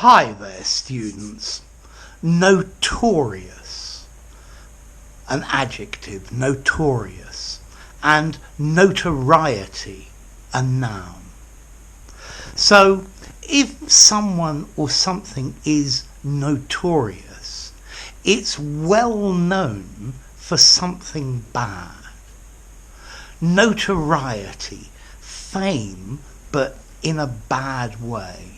Hi there, students. Notorious, an adjective, notorious, and notoriety, a noun. So, if someone or something is notorious, it's well known for something bad. Notoriety, fame, but in a bad way.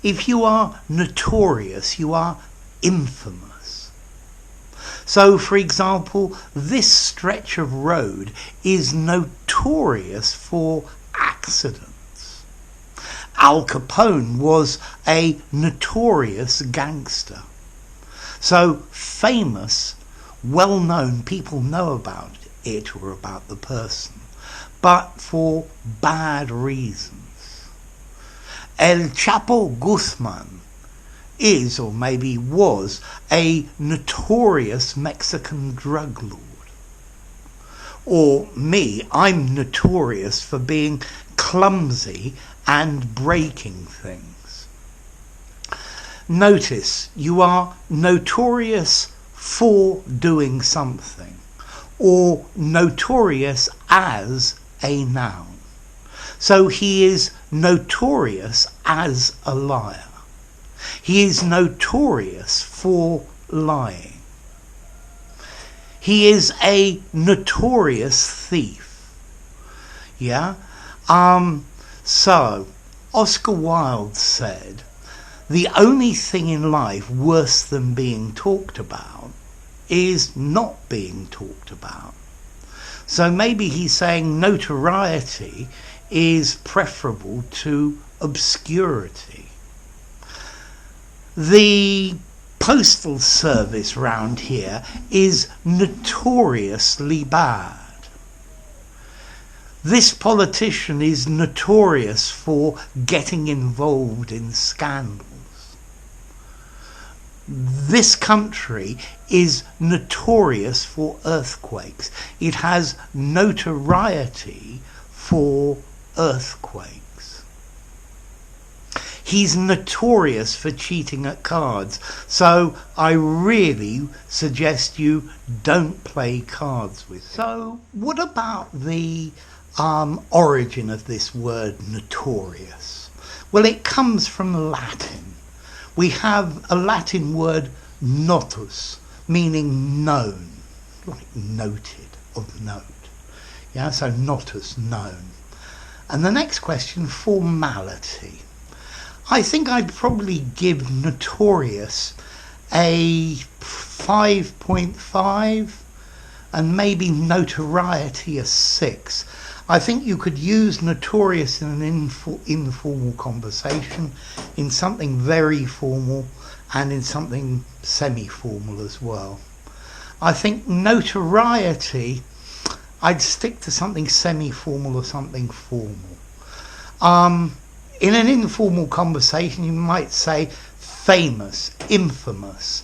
If you are notorious, you are infamous. So, for example, this stretch of road is notorious for accidents. Al Capone was a notorious gangster. So, famous, well known, people know about it or about the person, but for bad reasons. El Chapo Guzman is, or maybe was, a notorious Mexican drug lord. Or me, I'm notorious for being clumsy and breaking things. Notice, you are notorious for doing something, or notorious as a noun. So he is notorious as a liar. He is notorious for lying. He is a notorious thief. Yeah? So, Oscar Wilde said, the only thing in life worse than being talked about is not being talked about. So maybe he's saying notoriety is preferable to obscurity. The postal service round here is notoriously bad. This politician is notorious for getting involved in scandals. This country is notorious for earthquakes. It has notoriety for earthquakes. He's notorious for cheating at cards, so I really suggest you don't play cards with him. So what about the origin of this word notorious? Well, it comes from Latin. We have a Latin word notus, meaning known, like noted, of note. Yeah, so notus, known. And the next question, formality. I think I'd probably give notorious a 5.5 and maybe notoriety a 6. I think you could use notorious in an informal conversation, in something very formal, and in something semi-formal as well. I think notoriety, I'd stick to something semi-formal or something formal. In an informal conversation, you might say famous, infamous,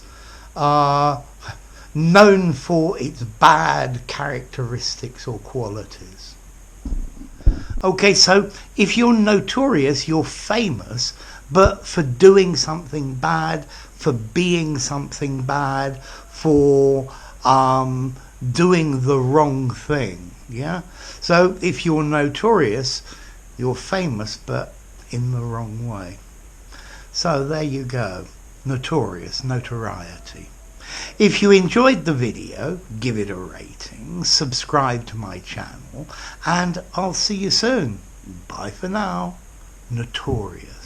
known for its bad characteristics or qualities. Okay, so if you're notorious, you're famous, but for doing something bad, for being something bad, for doing the wrong thing. Yeah? So if you're notorious, you're famous, but in the wrong way. So there you go. Notorious, notoriety. If you enjoyed the video, give it a rating, subscribe to my channel, and I'll see you soon. Bye for now. Notorious.